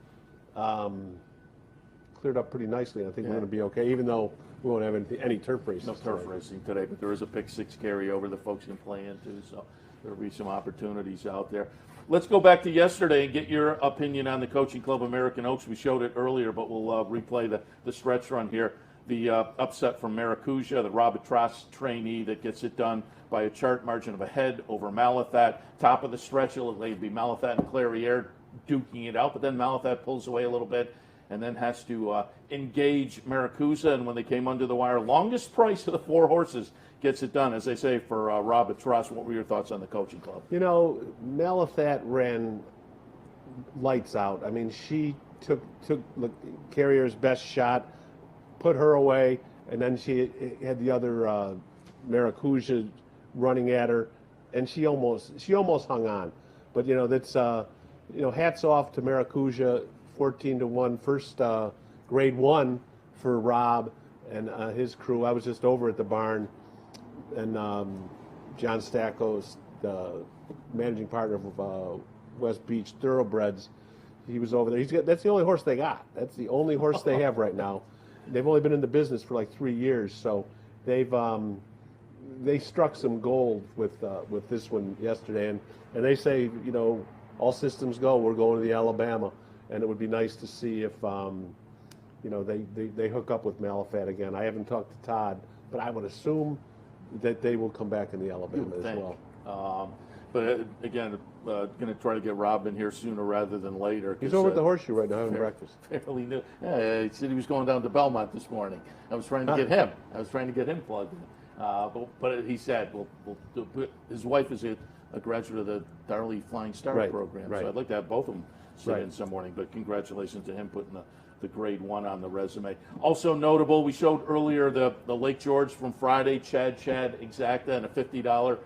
cleared up pretty nicely. I think we're going to be okay, even though we won't have any turf races. No turf racing today, but there is a pick six carryover that folks can play into, so there'll be some opportunities out there. Let's go back to yesterday and get your opinion on the Coaching Club American Oaks. We showed it earlier, but we'll replay the stretch run here. The upset from Maracuja, the Robitrass trainee that gets it done by a chart margin of a head over Malathat. Top of the stretch, it'll be Malathat and Clairiere duking it out, but then Malathat pulls away a little bit and then has to engage Maracuja. And when they came under the wire, longest price of the 4 horses gets it done, as they say, for Robitrass. What were your thoughts on the Coaching Club? You know, Malathat ran lights out. I mean, she took Carrier's best shot, put her away, and then she had the other Maracuja running at her, and she almost hung on. But you know, that's hats off to Maracuja, 14-1, first grade 1 for Rob and his crew. I was just over at the barn, and John Stackos, the managing partner of West Beach Thoroughbreds, he was over there. That's the only horse they got. That's the only horse they have right now. They've only been in the business for like 3 years, so they struck some gold with this one yesterday, and they say, you know, all systems go. We're going to the Alabama, and it would be nice to see if you know, they hook up with Malathat again. I haven't talked to Todd, but I would assume that they will come back in the Alabama as well. But again, going to try to get Rob in here sooner rather than later. He's over at the Horseshoe right now having breakfast. Fairly new. Yeah, he said he was going down to Belmont this morning. I was trying to get him. I was trying to get him plugged in. But he said, his wife is a graduate of the Darley Flying Star program, so I'd like to have both of them sit in some morning. But congratulations to him putting the grade 1 on the resume. Also notable, we showed earlier the Lake George from Friday, Chad Exacta, and a $50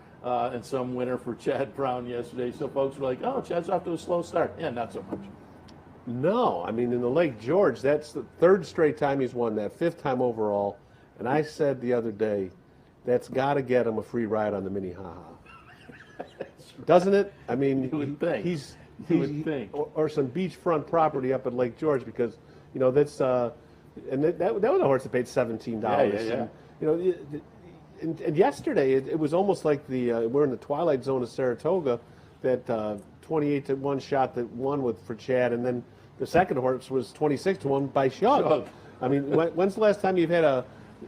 and some winner for Chad Brown yesterday. So folks were like, oh, Chad's off to a slow start. Yeah, not so much. No, I mean, in the Lake George, that's the 3rd straight time he's won that, 5th time overall. And I said the other day, that's got to get him a free ride on the Minnehaha. Doesn't it? I mean, you would think. He's think. Or some beachfront property up at Lake George, because, you know, that's and that was a horse that paid $17. Yeah. And, you know, and yesterday it was almost like we're in the twilight zone of Saratoga, that 28-1 shot that won for Chad, and then the second horse was 26-1 by Shug. I mean, when's the last time you've had a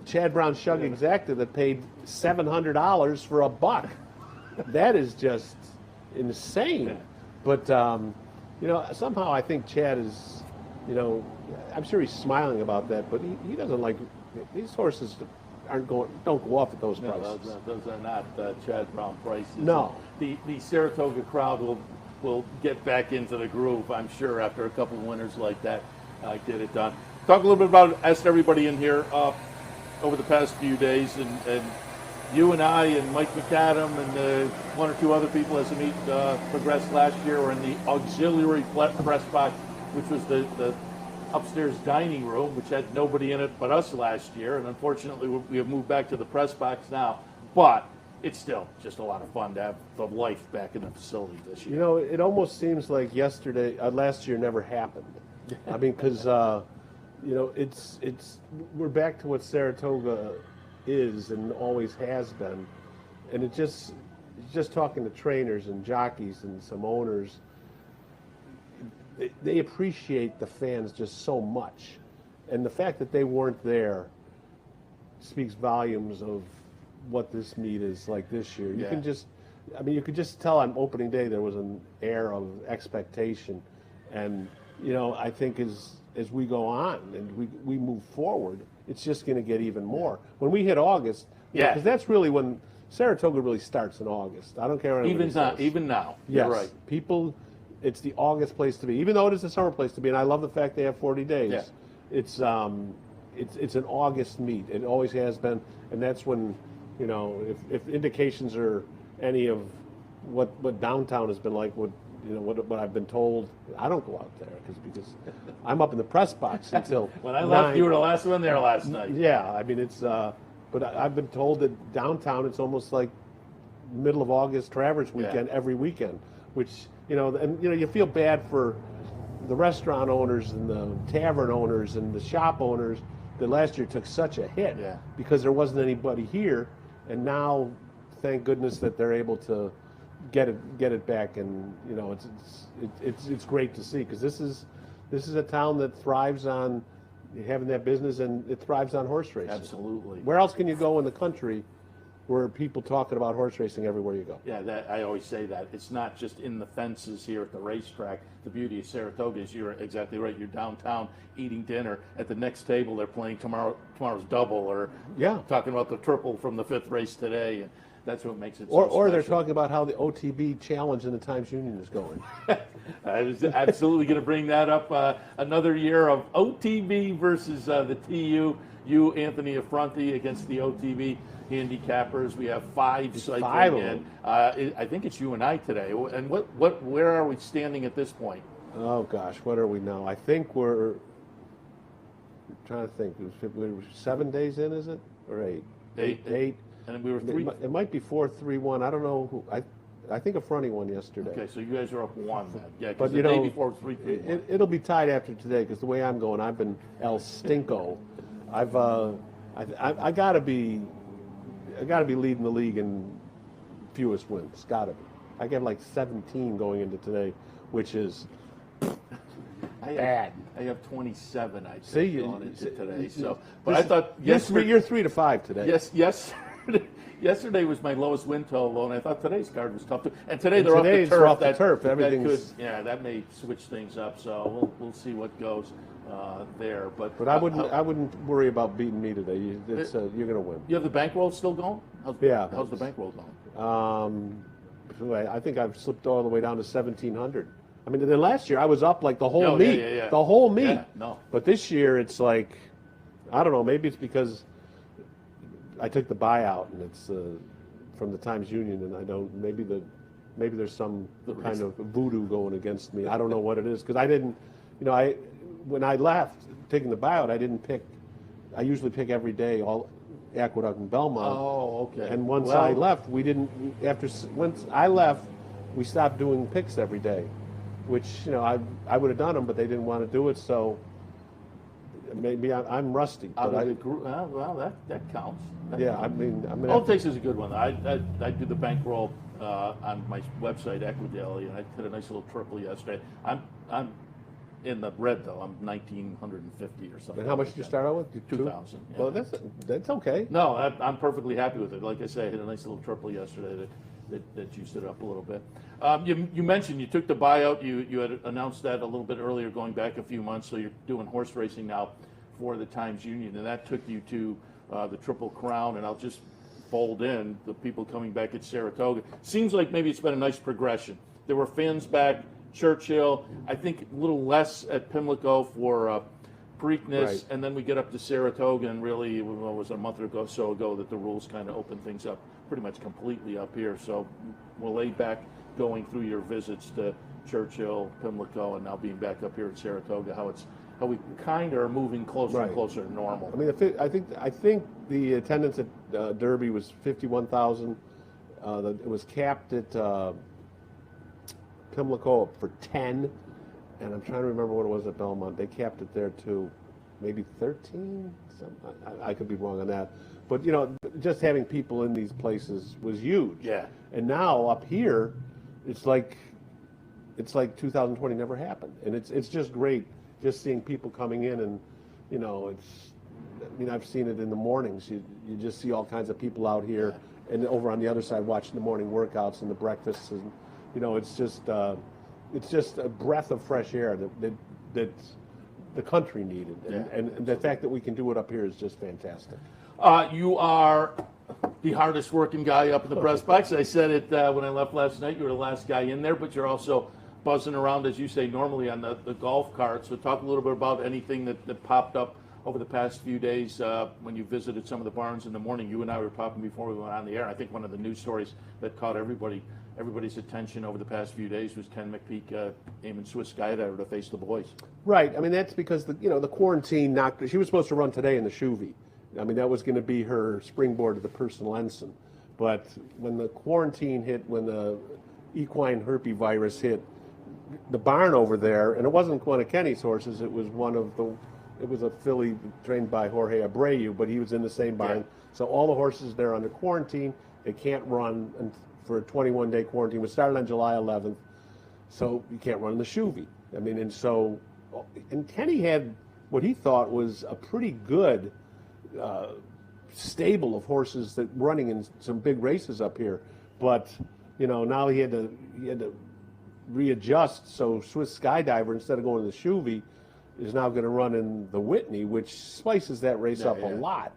Chad Brown Shug Exacta that paid $700 for $1? That is just insane. But you know, somehow I think Chad is, you know, I'm sure he's smiling about that, but he doesn't like these horses. Don't go off at those prices. No, those are not Chad Brown prices. No. The Saratoga crowd will get back into the groove, I'm sure, after a couple of winners like that get it done. Talk a little bit about, asked everybody in here over the past few days, and you and I and Mike McAdam and 1 or 2 other people as the meet progressed last year were in the auxiliary press box, which was the upstairs dining room, which had nobody in it but us last year. And unfortunately, we have moved back to the press box now. But it's still just a lot of fun to have the life back in the facility this year. You know, it almost seems like last year never happened. I mean, because you know, we're back to what Saratoga is and always has been, and it's just talking to trainers and jockeys and some owners. They appreciate the fans just so much, and the fact that they weren't there speaks volumes of what this meet is like this year. You can just, I mean, you could just tell on opening day there was an air of expectation, and I think as we go on and we move forward, it's just going to get even more. When we hit August, because that's really when Saratoga really starts in August. I don't care what anybody says. Even now. Yes, You're right. People, it's the August place to be, even though it is a summer place to be, and I love the fact they have 40 days. Yeah. It's an August meet. It always has been, and that's when, if indications are any of what downtown has been like, what I've been told, I don't go out there because I'm up in the press box until when I left, you were the last one there last night. Yeah, I mean but I've been told that downtown it's almost like middle of August Traverse weekend every weekend, which you feel bad for the restaurant owners and the tavern owners and the shop owners that last year took such a hit because there wasn't anybody here, and now thank goodness that they're able to get it back, and it's great to see, because this is a town that thrives on having that business, and it thrives on horse racing. Absolutely. Where else can you go in the country where people talking about horse racing everywhere you go? Yeah, I always say that. It's not just in the fences here at the racetrack. The beauty of Saratoga is you're exactly right. You're downtown eating dinner. At the next table, they're playing tomorrow's double, or talking about the triple from the 5th race today. And that's what makes it so or they're special. talking about how the OTB challenge in the Times Union is going. I was absolutely going to bring that up. Another year of OTB versus the TU. You, Anthony Affronti, against the OTB handicappers. We have 5 cycling in. I think it's you and I today. And where are we standing at this point? Oh gosh, what are we now? I think we're trying to think. We're 7 days in, is it, or 8? 8. And we were 3. It might be 4-3-1. I don't know who. I think Affronti won yesterday. Okay, so you guys are up 1 then. Yeah, but because the day before it was 3-3-1. It'll be tied after today, because the way I'm going, I've been El Stinko. I gotta be leading the league in fewest wins. Gotta be. I get like 17 going into today, which is bad. I have 27. I see going into today. So, but I thought you're 3 to 5 today. Yes. Yesterday was my lowest win total, and I thought today's card was tough too. And today they're off the turf. Everything's that may switch things up. So we'll see what goes there. But I wouldn't worry about beating me today. You're going to win. You have the bankroll still going? How's the bankroll going? I think I've slipped all the way down to 1,700. I mean, then last year I was up like the whole meet. The whole meet. Yeah, no. But this year it's like, I don't know, maybe it's because I took the buyout, and it's from the Times Union, and I don't. Maybe there's some kind of voodoo going against me. I don't know what it is, because I didn't. When I left taking the buyout, I didn't pick. I usually pick every day, all Aqueduct and Belmont. Oh, okay. And once I left, we didn't. Once I left, we stopped doing picks every day, which I would have done them, but they didn't want to do it, so. Maybe I'm rusty. But well, that counts. All it takes is a good one. I do the bankroll on my website, Equidale, and I did a nice little triple yesterday. I'm in the red though. I'm 1,950 or something. And how much did you start out with? 2,000. Yeah. Well, that's okay. No, I'm perfectly happy with it. Like I say, I hit a nice little triple yesterday that juiced it up a little bit. You mentioned you took the buyout. You had announced that a little bit earlier, going back a few months. So you're doing horse racing now for the Times Union, and that took you to the Triple Crown. And I'll just fold in the people coming back at Saratoga. Seems like maybe it's been a nice progression. There were fans back, Churchill. I think a little less at Pimlico for Preakness, Right. And then we get up to Saratoga, and really, it was a month or so ago that the rules kind of opened things up pretty much completely up here. So we'll lay back going through your visits to Churchill, Pimlico, and now being back up here at Saratoga, how we kind of are moving closer and closer to normal. I mean, I think the attendance at Derby was 51,000. It was capped at Pimlico for 10, and I'm trying to remember what it was at Belmont. They capped it there too, maybe 13. I could be wrong on that, but just having people in these places was huge. Yeah. And now up here, it's like 2020 never happened, and it's just great just seeing people coming in, and I've seen it in the mornings. You just see all kinds of people out here, and over on the other side watching the morning workouts and the breakfasts, and it's just a breath of fresh air that the country needed, and the fact that we can do it up here is just fantastic. You are the hardest working guy up in the press box. I said it when I left last night. You were the last guy in there, but you're also buzzing around, as you say, normally on the golf cart. So talk a little bit about anything that popped up over the past few days when you visited some of the barns in the morning. You and I were talking before we went on the air. I think one of the news stories that caught everybody's attention over the past few days was Ken McPeak aiming Swiss skydiver to face the boys. Right. I mean, that's because the quarantine knocked her. She was supposed to run today in the Chuvie. I mean, that was going to be her springboard to the personal ensign. But when the quarantine hit, when the equine herpes virus hit, the barn over there, and it wasn't one of Kenny's horses, it was a filly trained by Jorge Abreu, but he was in the same barn. Yeah. So all the horses there under quarantine, they can't run for a 21-day quarantine. It started on July 11th, so you can't run in the Chuvie. I mean, and Kenny had what he thought was a pretty good stable of horses that running in some big races up here, but now he had to readjust. So Swiss Skydiver, instead of going to the Chuvie, is now going to run in the Whitney, which spices that race up a lot.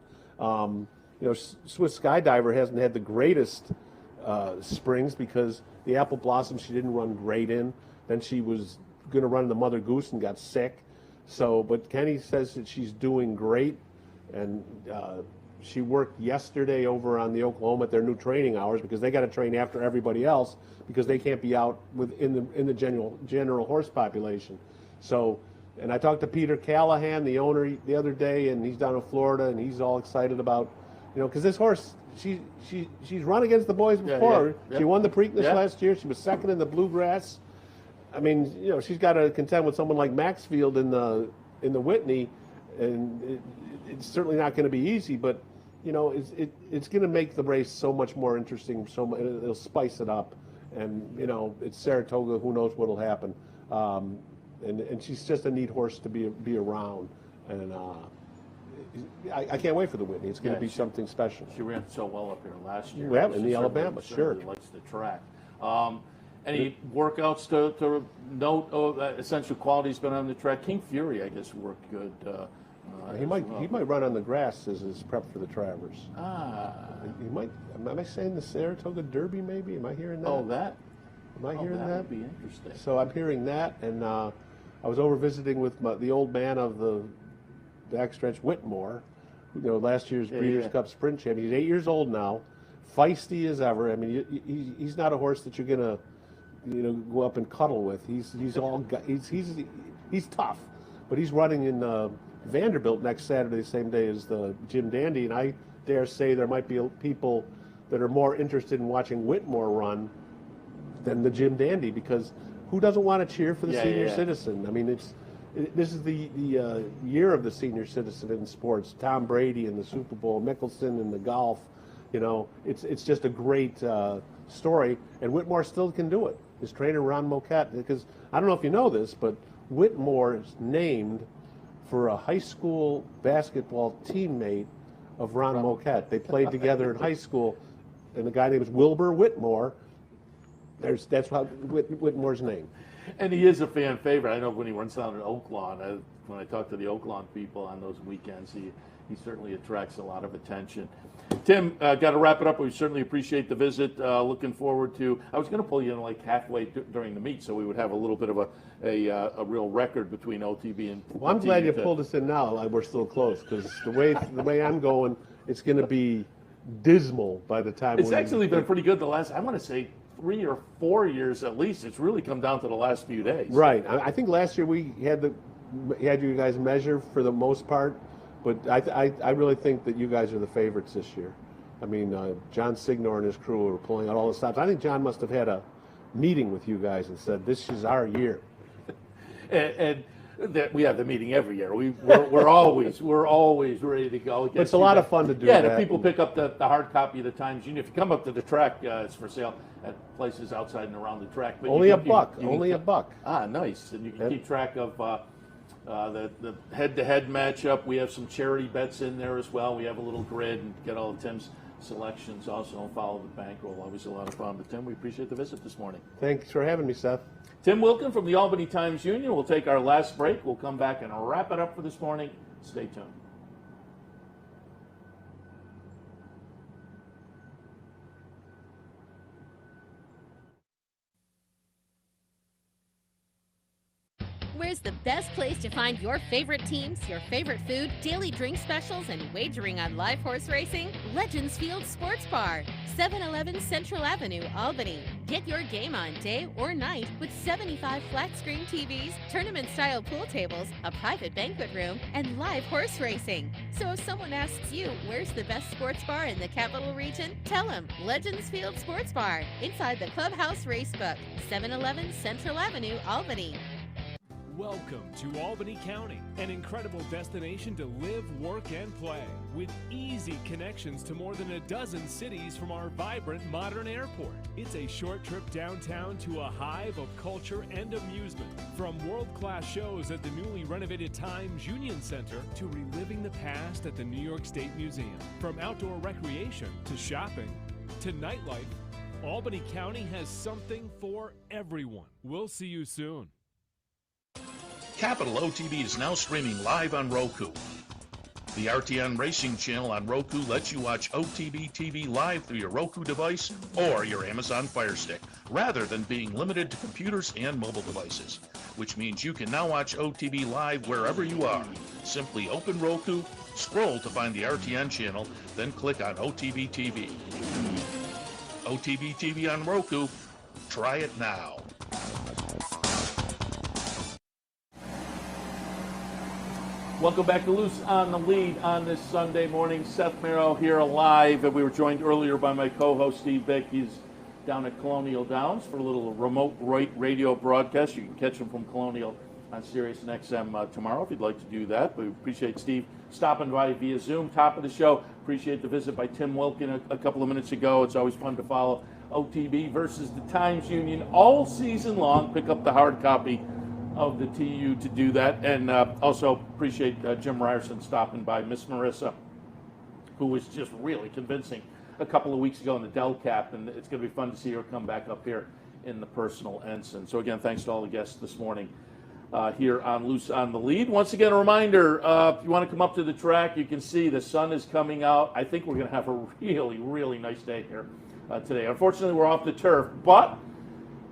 Swiss Skydiver hasn't had the greatest springs because the Apple Blossom she didn't run great in. Then she was going to run the Mother Goose and got sick. But Kenny says that she's doing great. And she worked yesterday over on the Oklahoma at their new training hours because they got to train after everybody else because they can't be out in the general horse population. So, and I talked to Peter Callahan, the owner, the other day, and he's down in Florida, and he's all excited about, because this horse, she's run against the boys before. Yeah. She won the Preakness last year. She was second in the Bluegrass. I mean, she's got to contend with someone like Maxfield in the Whitney, and it's certainly not going to be easy, but it's going to make the race so much more interesting. It'll spice it up, and it's Saratoga. Who knows what'll happen? And she's just a neat horse to be around, and I can't wait for the Whitney. It's going to be something special. She ran so well up here last year. Yeah, in the Alabama, sure. Likes the track. Any workouts to note? Essential Quality's been on the track. King Fury, I guess, worked good. He might run on the grass as his prep for the Travers. He might. Am I saying the Saratoga Derby? Maybe. Am I hearing that? Oh, that. Am I hearing that? That would be interesting. So I'm hearing that, and I was over visiting with the old man of the backstretch, Whitmore. Last year's Breeders' Cup Sprint champion. He's 8 years old now, feisty as ever. I mean, he's not a horse that you're gonna go up and cuddle with. He's tough, but he's running in Vanderbilt next Saturday, the same day as the Jim Dandy, and I dare say there might be people that are more interested in watching Whitmore run than the Jim Dandy, because who doesn't want to cheer for the senior citizen? I mean, this is the year of the senior citizen in sports. Tom Brady in the Super Bowl, Mickelson in the golf. It's just a great story, and Whitmore still can do it. His trainer Ron Moquette, because I don't know if you know this, but Whitmore is named for a high school basketball teammate of Ron Moquette. They played together in high school, and the guy named Wilbur Whitmore. That's how Whitmore's name. And he is a fan favorite. I know when he runs down in Oaklawn, when I talk to the Oaklawn people on those weekends, he certainly attracts a lot of attention. Tim, got to wrap it up. We certainly appreciate the visit. Looking forward to. I was going to pull you in like halfway during the meet, so we would have a little bit of a real record between OTB and. Well, I'm glad you pulled us in now. We're still close, because the way I'm going, it's going to be dismal by the time. It's actually been pretty good the last. I want to say 3 or 4 years at least. It's really come down to the last few days. Right. I think last year we had you guys measure for the most part. But I really think that you guys are the favorites this year. I mean, John Signor and his crew were pulling out all the stops. I think John must have had a meeting with you guys and said, "This is our year." and that we have the meeting every year. We're always ready to go. It's a lot of fun to do. Yeah, the people pick up the hard copy of the Times Union. If you come up to the track, it's for sale at places outside and around the track. But only a buck. Only a buck. Ah, nice. And you can keep track of. The head-to-head matchup. We have some charity bets in there as well. We have a little grid and get all of Tim's selections also, and follow the bankroll. Always a lot of fun. But Tim, we appreciate the visit this morning. Thanks for having me, Seth. Tim Wilkin from the Albany Times-Union. We'll take our last break. We'll come back and wrap it up for this morning. Stay tuned. Where's the best place to find your favorite teams, your favorite food, daily drink specials, and wagering on live horse racing? Legends Field Sports Bar, 711 Central Avenue, Albany. Get your game on day or night with 75 flat-screen TVs, tournament-style pool tables, a private banquet room, and live horse racing. So if someone asks you, where's the best sports bar in the Capital Region? Tell them Legends Field Sports Bar, inside the Clubhouse Racebook, 711 Central Avenue, Albany. Welcome to Albany County, an incredible destination to live, work, and play, with easy connections to more than a dozen cities from our vibrant modern airport. It's a short trip downtown to a hive of culture and amusement, from world-class shows at the newly renovated Times Union Center to reliving the past at the New York State Museum. From outdoor recreation to shopping to nightlife, Albany County has something for everyone. We'll see you soon. Capital OTB is now streaming live on Roku. The RTN Racing channel on Roku lets you watch OTB TV live through your Roku device or your Amazon Fire Stick, rather than being limited to computers and mobile devices, which means you can now watch OTB live wherever you are. Simply open Roku, scroll to find the RTN channel, then click on OTB TV. OTB TV on Roku. Try it now. Welcome back to Loose on the Lead on this Sunday morning. Seth Merrow here live. We were joined earlier by my co-host Steve Bick. He's down at Colonial Downs for a little remote radio broadcast. You can catch him from Colonial on Sirius and XM tomorrow if you'd like to do that. We appreciate Steve stopping by via Zoom. Top of the show, appreciate the visit by Tim Wilkin a couple of minutes ago. It's always fun to follow OTB versus the Times Union all season long. Pick up the hard copy of the TU to do that. And also appreciate Jim Ryerson stopping by. Miss Marissa, who was just really convincing a couple of weeks ago in the Del Cap, and it's going to be fun to see her come back up here in the personal ensign. So again, thanks to all the guests this morning here on Loose on the Lead. Once again, a reminder, if you want to come up to the track, you can see the sun is coming out. I think we're going to have a really, really nice day here today. Unfortunately, we're off the turf, but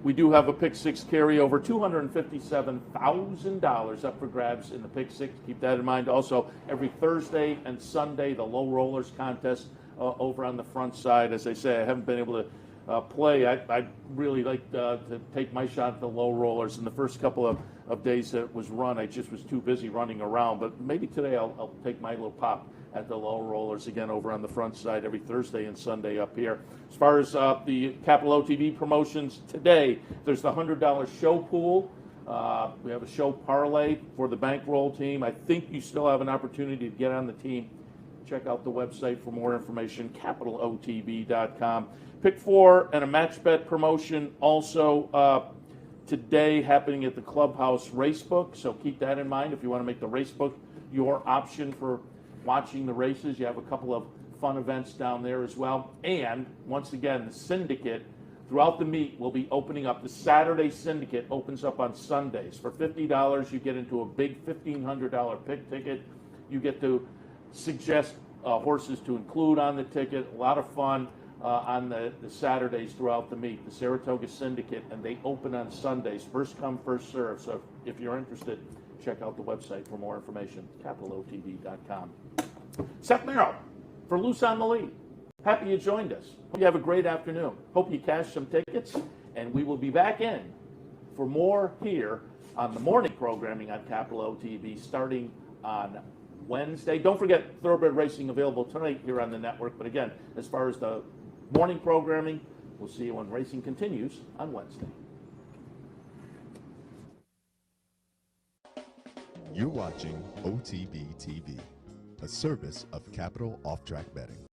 we do have a Pick Six carryover, $257,000 up for grabs in the Pick Six. Keep that in mind. Also, every Thursday and Sunday, the Low Rollers contest over on the front side. As I say, I haven't been able to play. I really like to take my shot at the Low Rollers. In the first couple of days that it was run, I just was too busy running around. But maybe today I'll take my little pop at the Low Rollers again over on the front side every Thursday and Sunday up here. As far as the Capital OTB promotions today, there's the $100 show pool. We have a show parlay for the bankroll team. I think you still have an opportunity to get on the team. Check out the website for more information, capitalotb.com. Pick four and a match bet promotion also today happening at the Clubhouse Racebook. So keep that in mind if you want to make the Racebook your option for watching the races. You have a couple of fun events down there as well. And once again, the syndicate throughout the meet will be opening up. The Saturday syndicate opens up on Sundays. For $50, you get into a big $1,500 pick ticket. You get to suggest horses to include on the ticket. A lot of fun on the Saturdays throughout the meet. The Saratoga Syndicate, and they open on Sundays. First come, first serve. So if you're interested, check out the website for more information, capitalotb.com. Seth Merrow for Loose on the Lead. Happy you joined us. Hope you have a great afternoon. Hope you cash some tickets, and we will be back in for more here on the morning programming on Capital OTB starting on Wednesday. Don't forget Thoroughbred Racing available tonight here on the network. But again, as far as the morning programming, we'll see you when racing continues on Wednesday. You're watching OTB TV, a service of Capital Off-Track Betting.